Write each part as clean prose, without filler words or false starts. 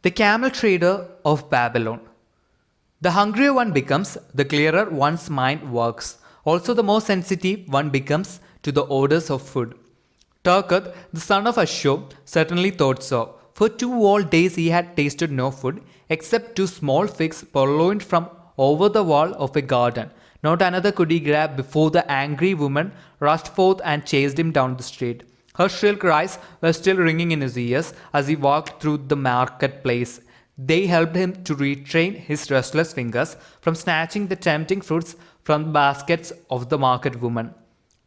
The camel trader of Babylon. The hungrier one becomes, the clearer one's mind works. Also, the more sensitive one becomes to the odors of food. Turkath, the son of Ashur, certainly thought so. For 2 whole days he had tasted no food except 2 small figs purloined from over the wall of a garden. Not another could he grab before the angry woman rushed forth and chased him down the street. Her shrill cries were still ringing in his ears as he walked through the marketplace. They helped him to retrain his restless fingers from snatching the tempting fruits from the baskets of the market woman.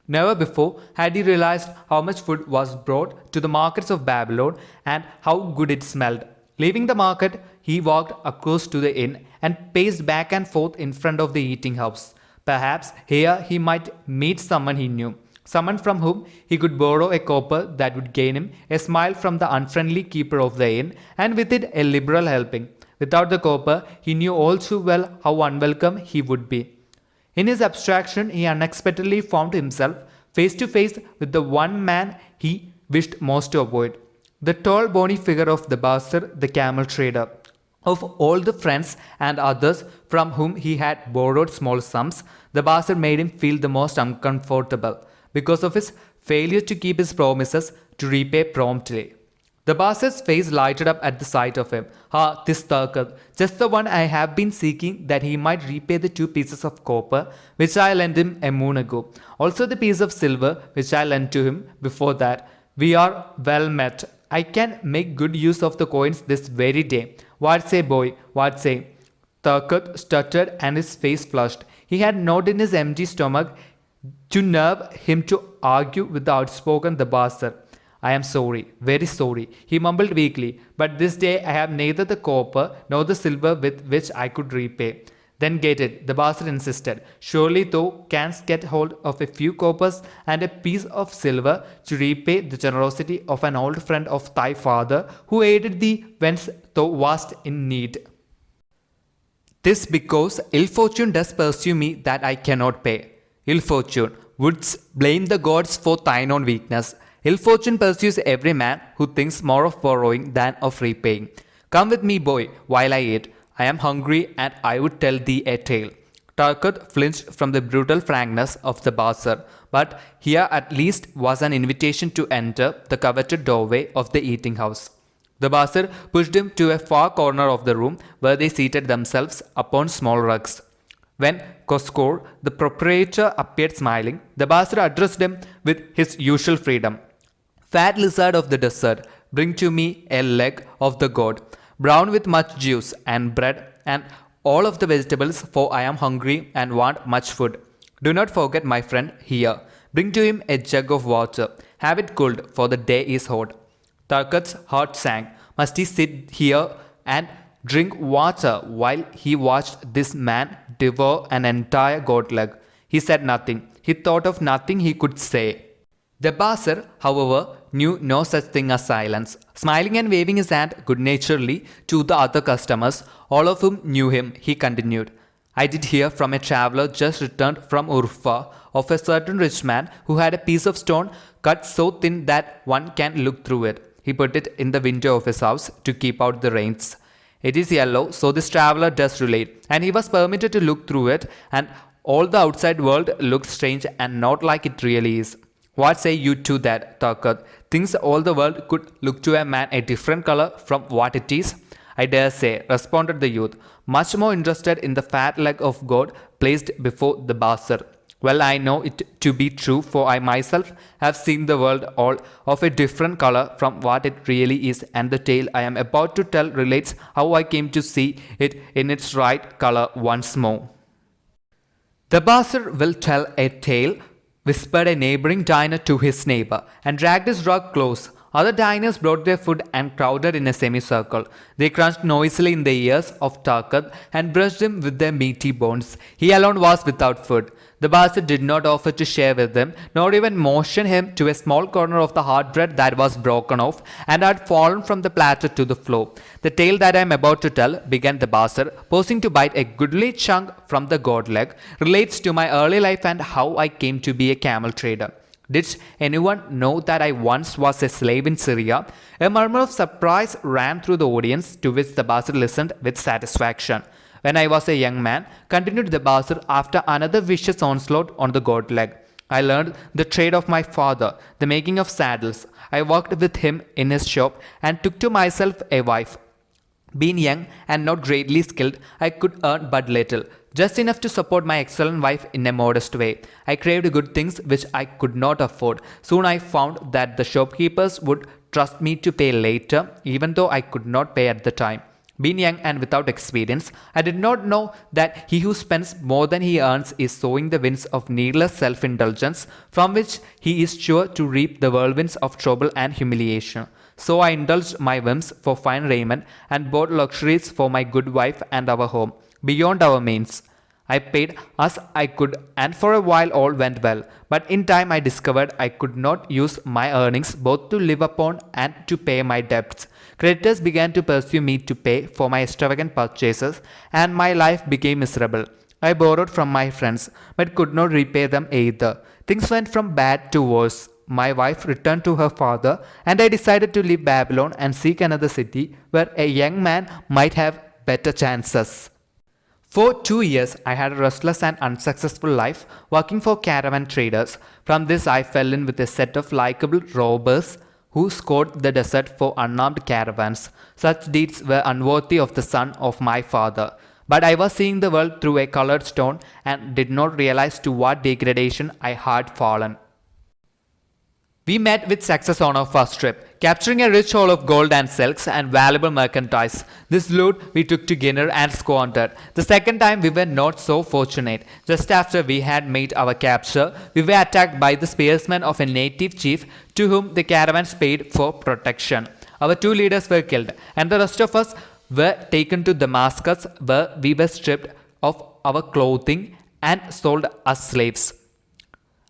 Never before had he realized how much food was brought to the markets of Babylon and how good it smelled. Leaving the market, he walked across to the inn and paced back and forth in front of the eating house. Perhaps here he might meet someone he knew, someone from whom he could borrow a copper that would gain him a smile from the unfriendly keeper of the inn, and with it a liberal helping. Without the copper, he knew all too well how unwelcome he would be. In his abstraction, he unexpectedly found himself face to face with the one man he wished most to avoid, the tall, bony figure of the Basir, the camel trader. Of all the friends and others from whom he had borrowed small sums, the Basir made him feel the most uncomfortable because of his failure to keep his promises to repay promptly. The Basir's face lighted up at the sight of him. Ah, this Turkath, just the one I have been seeking that he might repay the 2 pieces of copper which I lent him a moon ago. Also the piece of silver which I lent to him before that. We are well met. I can make good use of the coins this very day. What say, boy? What say? Turkath stuttered and his face flushed. He had not in his empty stomach to nerve him to argue with the outspoken the Basir. I am sorry, very sorry, he mumbled weakly, but this day I have neither the copper nor the silver with which I could repay. Then get it, the Basir insisted. Surely thou canst get hold of a few coppers and a piece of silver to repay the generosity of an old friend of thy father who aided thee when thou wast in need. This because ill fortune does pursue me that I cannot pay. Ill fortune, wouldst blame the gods for thine own weakness. Ill fortune pursues every man who thinks more of borrowing than of repaying. Come with me, boy, while I eat. I am hungry and I would tell thee a tale. Turkath flinched from the brutal frankness of the Basir, but here at least was an invitation to enter the coveted doorway of the eating house. The Basir pushed him to a far corner of the room where they seated themselves upon small rugs. When Koskor, the proprietor, appeared smiling, the Basir addressed him with his usual freedom. Fat lizard of the desert, bring to me a leg of the god, brown with much juice and bread and all of the vegetables, for I am hungry and want much food. Do not forget my friend here. Bring to him a jug of water. Have it cooled, for the day is hot. Turkath's heart sank. Must he sit here and drink water while he watched this man devour an entire goat leg? He said nothing. He thought of nothing he could say. The Basir, however, knew no such thing as silence. Smiling and waving his hand good-naturedly to the other customers, all of whom knew him, he continued, I did hear from a traveller just returned from Urfa of a certain rich man who had a piece of stone cut so thin that one can look through it. He put it in the window of his house to keep out the rains. It is yellow, so this traveller does relate, and he was permitted to look through it, and all the outside world looked strange and not like it really is. What say you to that, Turkath? Thinks all the world could look to a man a different color from what it is? I dare say, responded the youth, much more interested in the fat leg of God placed before the Basir. Well, I know it to be true, for I myself have seen the world all of a different color from what it really is, and the tale I am about to tell relates how I came to see it in its right color once more. The Basir will tell a tale, whispered a neighboring diner to his neighbor, and dragged his rug close. Other diners brought their food and crowded in a semicircle. They crunched noisily in the ears of Turkath and brushed him with their meaty bones. He alone was without food. The Basir did not offer to share with them, nor even motion him to a small corner of the hard bread that was broken off and had fallen from the platter to the floor. The tale that I am about to tell, began the Basir, pausing to bite a goodly chunk from the goat leg, relates to my early life and how I came to be a camel trader. Did anyone know that I once was a slave in Syria? A murmur of surprise ran through the audience, to which the Basir listened with satisfaction. When I was a young man, continued the Basir after another vicious onslaught on the goat leg, I learned the trade of my father, the making of saddles. I worked with him in his shop and took to myself a wife. Being young and not greatly skilled, I could earn but little, just enough to support my excellent wife in a modest way. I craved good things which I could not afford. Soon I found that the shopkeepers would trust me to pay later, even though I could not pay at the time. Being young and without experience, I did not know that he who spends more than he earns is sowing the winds of needless self-indulgence, from which he is sure to reap the whirlwinds of trouble and humiliation. So I indulged my whims for fine raiment and bought luxuries for my good wife and our home, beyond our means. I paid as I could, and for a while all went well. But in time I discovered I could not use my earnings both to live upon and to pay my debts. Creditors began to pursue me to pay for my extravagant purchases, and my life became miserable. I borrowed from my friends, but could not repay them either. Things went from bad to worse. My wife returned to her father, and I decided to leave Babylon and seek another city where a young man might have better chances. For 2 years, I had a restless and unsuccessful life working for caravan traders. From this, I fell in with a set of likable robbers who scoured the desert for unarmed caravans. Such deeds were unworthy of the son of my father. But I was seeing the world through a colored stone and did not realize to what degradation I had fallen. We met with success on our first trip, capturing a rich haul of gold and silks and valuable merchandise. This loot we took to Guinea and squandered. The second time we were not so fortunate. Just after we had made our capture, we were attacked by the spearsmen of a native chief to whom the caravans paid for protection. Our 2 leaders were killed, and the rest of us were taken to Damascus, where we were stripped of our clothing and sold as slaves.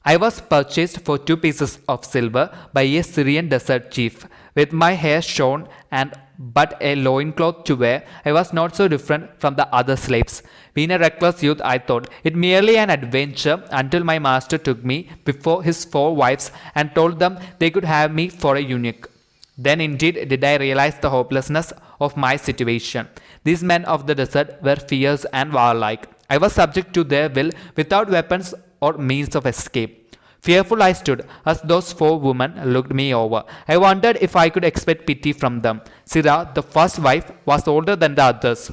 I was purchased for 2 pieces of silver by a Syrian desert chief. With my hair shorn and but a loincloth to wear, I was not so different from the other slaves. Being a reckless youth, I thought it merely an adventure until my master took me before his 4 wives and told them they could have me for a eunuch. Then indeed did I realize the hopelessness of my situation. These men of the desert were fierce and warlike. I was subject to their will without weapons or means of escape. Fearful I stood as those 4 women looked me over. I wondered if I could expect pity from them. Sirah, the first wife, was older than the others.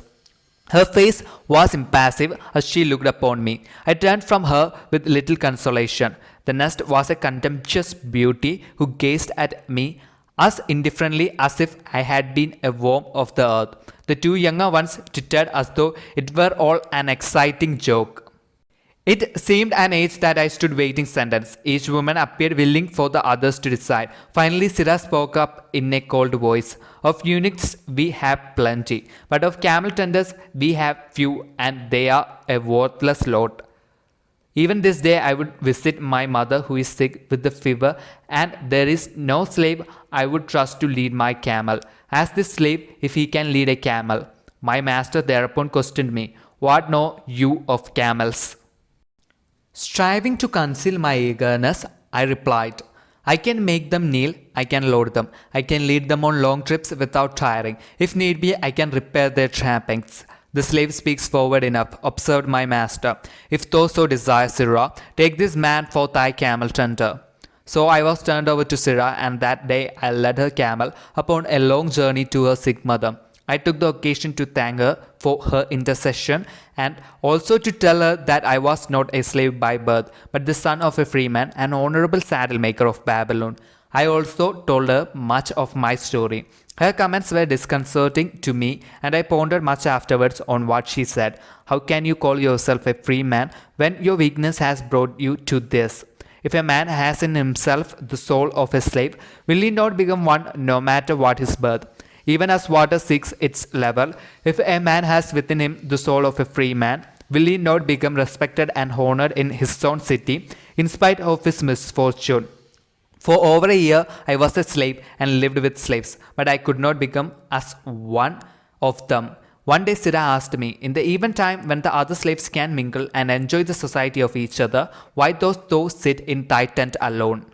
Her face was impassive as she looked upon me. I turned from her with little consolation. The next was a contemptuous beauty who gazed at me as indifferently as if I had been a worm of the earth. The 2 younger ones tittered as though it were all an exciting joke. It seemed an age that I stood waiting sentence. Each woman appeared willing for the others to decide. Finally, Sirah spoke up in a cold voice. Of eunuchs we have plenty, but of camel tenders we have few, and they are a worthless lot. Even this day I would visit my mother who is sick with the fever, and there is no slave I would trust to lead my camel. Ask this slave if he can lead a camel. My master thereupon questioned me, "What know you of camels?" Striving to conceal my eagerness, I replied, "I can make them kneel, I can load them, I can lead them on long trips without tiring. If need be, I can repair their trappings." "The slave speaks forward enough," observed my master. "If thou so desire, Sirah, take this man for thy camel tender." So I was turned over to Sirah, and that day I led her camel upon a long journey to her sick mother. I took the occasion to thank her for her intercession, and also to tell her that I was not a slave by birth, but the son of a freeman, an honorable saddle maker of Babylon. I also told her much of my story. Her comments were disconcerting to me, and I pondered much afterwards on what she said. How can you call yourself a free man when your weakness has brought you to this? If a man has in himself the soul of a slave, will he not become one no matter what his birth? Even as water seeks its level, if a man has within him the soul of a free man, will he not become respected and honored in his own city, in spite of his misfortune? For over a year I was a slave and lived with slaves, but I could not become as one of them. One day Sirah asked me, "In the eventime when the other slaves can mingle and enjoy the society of each other, why dost thou sit in thy tent alone?"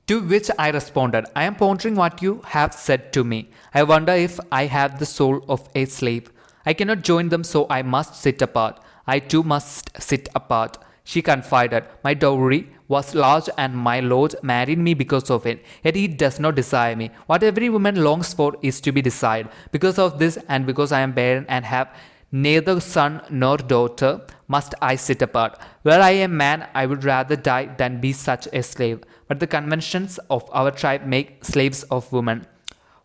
To which I responded, I am pondering what you have said to me. I wonder if I have the soul of a slave. I cannot join them, so I must sit apart. I too must sit apart. She confided, my dowry was large and my lord married me because of it. Yet he does not desire me. What every woman longs for is to be desired. Because of this and because I am barren and have neither son nor daughter, must I sit apart. Were I a man, I would rather die than be such a slave. But the conventions of our tribe make slaves of women.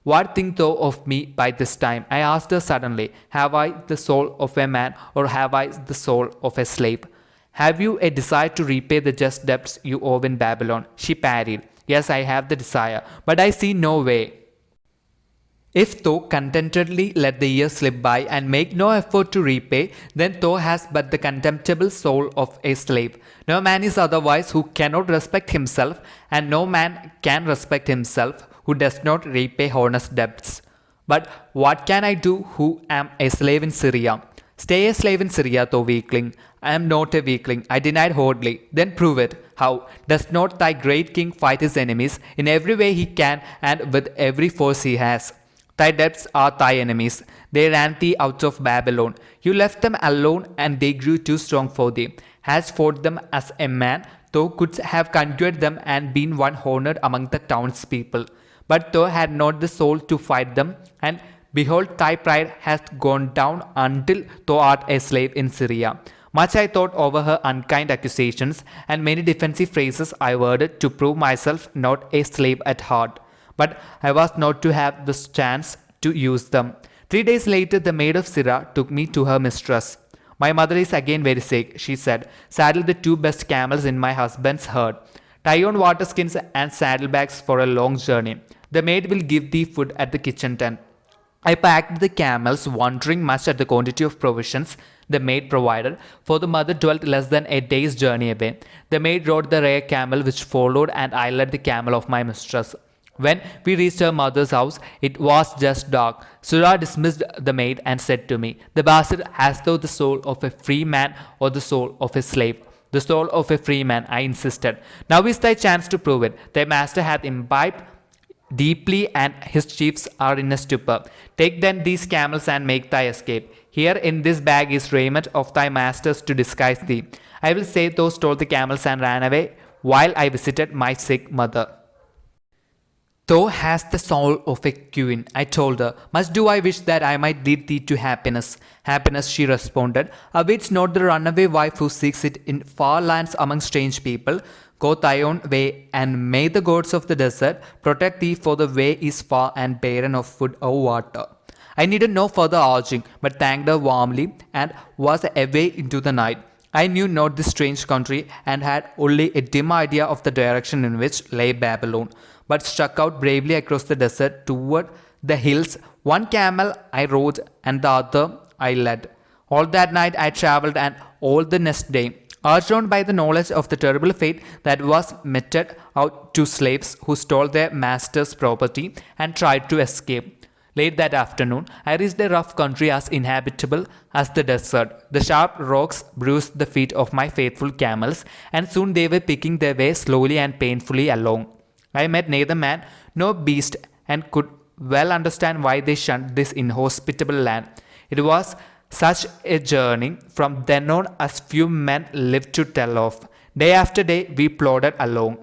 What think thou of me by this time? I asked her suddenly. Have I the soul of a man or have I the soul of a slave? Have you a desire to repay the just debts you owe in Babylon? She parried. Yes, I have the desire, but I see no way. If thou contentedly let the years slip by and make no effort to repay, then thou hast but the contemptible soul of a slave. No man is otherwise who cannot respect himself, and no man can respect himself who does not repay honest debts. But what can I do who am a slave in Syria? Stay a slave in Syria, thou weakling. I am not a weakling, I denied hotly. Then prove it. How? Does not thy great king fight his enemies in every way he can and with every force he has? Thy debts are thy enemies. They ran thee out of Babylon. You left them alone and they grew too strong for thee. Hast fought them as a man, thou couldst have conquered them and been one honored among the townspeople. But thou had not the soul to fight them, and behold, thy pride hath gone down until thou art a slave in Syria. Much I thought over her unkind accusations, and many defensive phrases I worded to prove myself not a slave at heart. But I was not to have the chance to use them. 3 days later, the maid of Sirah took me to her mistress. My mother is again very sick, she said. Saddle the 2 best camels in my husband's herd. Tie on water skins and saddlebags for a long journey. The maid will give thee food at the kitchen tent. I packed the camels, wondering much at the quantity of provisions the maid provided, for the mother dwelt less than a day's journey away. The maid rode the rare camel which followed, and I led the camel of my mistress. When we reached her mother's house, it was just dark. Surah dismissed the maid and said to me, the bastard has thou the soul of a free man or the soul of a slave? The soul of a free man, I insisted. Now is thy chance to prove it. Thy master hath imbibed deeply and his chiefs are in a stupor. Take then these camels and make thy escape. Here in this bag is raiment of thy masters to disguise thee. I will say thou stole the camels and ran away while I visited my sick mother. Thou hast the soul of a queen, I told her. Much do I wish that I might lead thee to happiness. Happiness, she responded, awaits not the runaway wife who seeks it in far lands among strange people. Go thy own way, and may the gods of the desert protect thee, for the way is far and barren of food or water. I needed no further urging, but thanked her warmly and was away into the night. I knew not this strange country and had only a dim idea of the direction in which lay Babylon, but struck out bravely across the desert toward the hills. One camel I rode and the other I led. All that night I travelled and all the next day, urged on by the knowledge of the terrible fate that was meted out to slaves who stole their master's property and tried to escape. Late that afternoon, I reached a rough country as inhabitable as the desert. The sharp rocks bruised the feet of my faithful camels, and soon they were picking their way slowly and painfully along. I met neither man nor beast and could well understand why they shunned this inhospitable land. It was such a journey from then on as few men lived to tell of. Day after day we plodded along.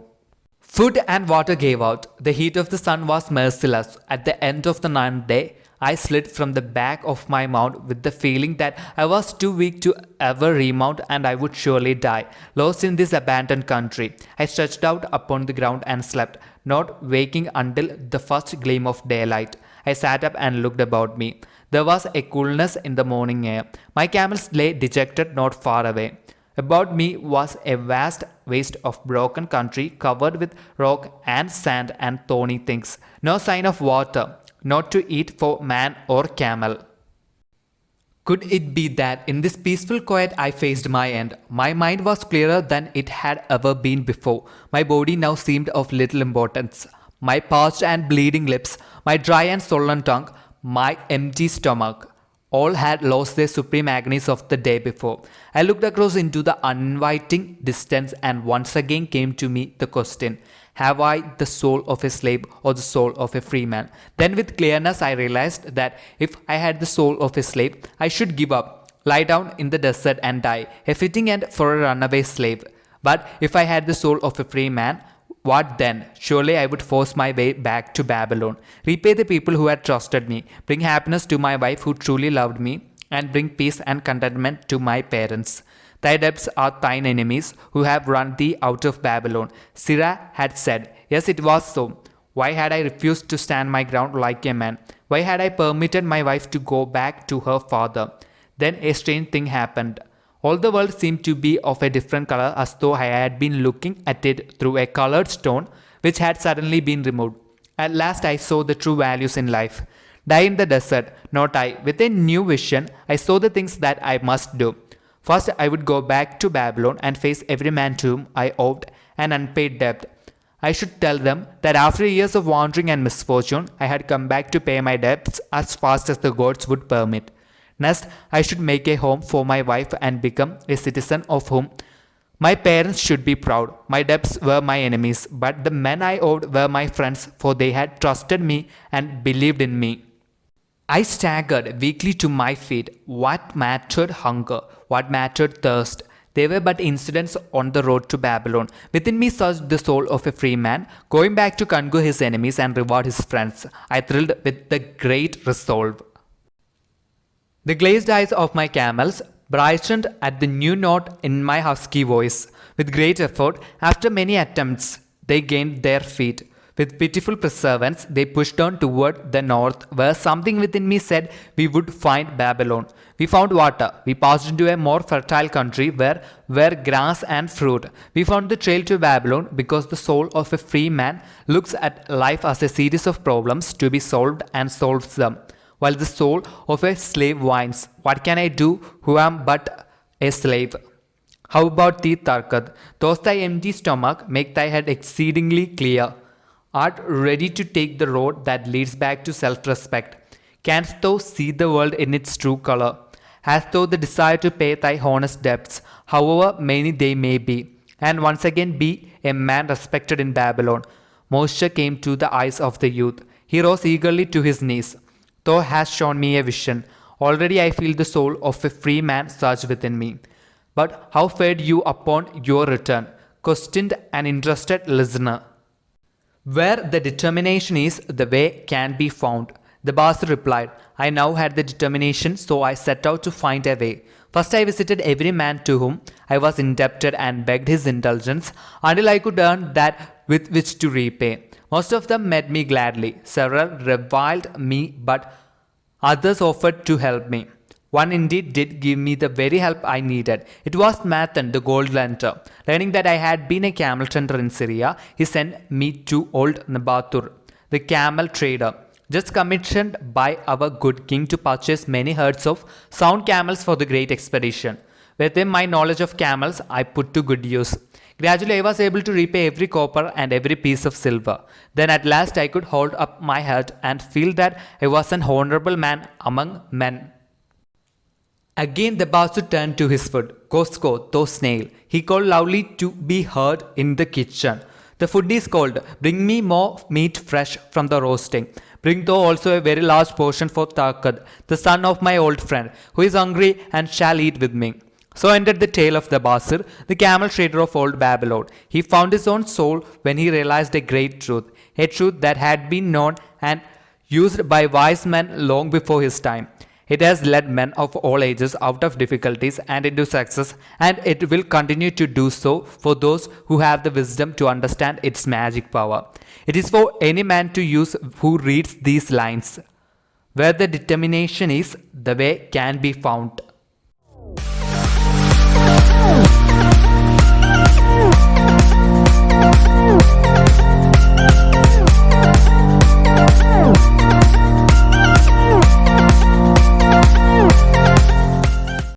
Food and water gave out. The heat of the sun was merciless. At the end of the 9th day, I slid from the back of my mount with the feeling that I was too weak to ever remount and I would surely die, lost in this abandoned country. I stretched out upon the ground and slept, not waking until the first gleam of daylight. I sat up and looked about me. There was a coolness in the morning air. My camels lay dejected not far away. About me was a vast waste of broken country covered with rock and sand and thorny things. No sign of water, not to eat for man or camel. Could it be that in this peaceful quiet I faced my end? My mind was clearer than it had ever been before. My body now seemed of little importance. My parched and bleeding lips, my dry and swollen tongue, my empty stomach, all had lost their supreme agonies of the day before. I looked across into the uninviting distance and once again came to me the question, Have I the soul of a slave or the soul of a free man? Then with clearness I realized that if I had the soul of a slave, I should give up, lie down in the desert and die, a fitting end for a runaway slave. But if I had the soul of a free man, what then? Surely I would force my way back to Babylon, repay the people who had trusted me, bring happiness to my wife who truly loved me, and bring peace and contentment to my parents. Thy debts are thine enemies who have run thee out of Babylon. Sirrah had said, yes, it was so. Why had I refused to stand my ground like a man? Why had I permitted my wife to go back to her father? Then a strange thing happened. All the world seemed to be of a different color, as though I had been looking at it through a colored stone which had suddenly been removed. At last I saw the true values in life. Die in the desert, not I. With a new vision, I saw the things that I must do. First, I would go back to Babylon and face every man to whom I owed an unpaid debt. I should tell them that after years of wandering and misfortune, I had come back to pay my debts as fast as the gods would permit. Next, I should make a home for my wife and become a citizen of whom my parents should be proud. My debts were my enemies, but the men I owed were my friends, for they had trusted me and believed in me. I staggered weakly to my feet. What mattered hunger? What mattered thirst? They were but incidents on the road to Babylon. Within me surged the soul of a free man, going back to conquer his enemies and reward his friends. I thrilled with the great resolve. The glazed eyes of my camels brightened at the new note in my husky voice. With great effort, after many attempts, they gained their feet. With pitiful perseverance, they pushed on toward the north, where something within me said we would find Babylon. We found water. We passed into a more fertile country where were grass and fruit. We found the trail to Babylon because the soul of a free man looks at life as a series of problems to be solved and solves them, while the soul of a slave whines, what can I do who am but a slave? How about thee, Tarkat? Does thy empty stomach make thy head exceedingly clear? Art ready to take the road that leads back to self-respect? Canst thou see the world in its true color? Hast thou the desire to pay thy honest debts, however many they may be, and once again be a man respected in Babylon? Moisture came to the eyes of the youth. He rose eagerly to his knees. Thou hast shown me a vision. Already I feel the soul of a free man surge within me. But how fared you upon your return? Questioned an interested listener. Where the determination is, the way can be found. The Basir replied, I now had the determination, so I set out to find a way. First I visited every man to whom I was indebted and begged his indulgence until I could earn that with which to repay. Most of them met me gladly. Several reviled me, but others offered to help me. One indeed did give me the very help I needed. It was Mathan, the gold lender. Learning that I had been a camel tender in Syria, he sent me to old Nabatur, the camel trader, just commissioned by our good king to purchase many herds of sound camels for the great expedition. Within my knowledge of camels, I put to good use. Gradually I was able to repay every copper and every piece of silver. Then at last I could hold up my head and feel that I was an honorable man among men. Again the Basu turned to his food. Kosko, thou snail. He called loudly to be heard in the kitchen. The food is cold. Bring me more meat fresh from the roasting. Bring thou also a very large portion for Tarkad, the son of my old friend, who is hungry and shall eat with me. So ended the tale of the Basir, the camel trader of old Babylon. He found his own soul when he realized a great truth, a truth that had been known and used by wise men long before his time. It has led men of all ages out of difficulties and into success, and it will continue to do so for those who have the wisdom to understand its magic power. It is for any man to use who reads these lines. Where the determination is, the way can be found.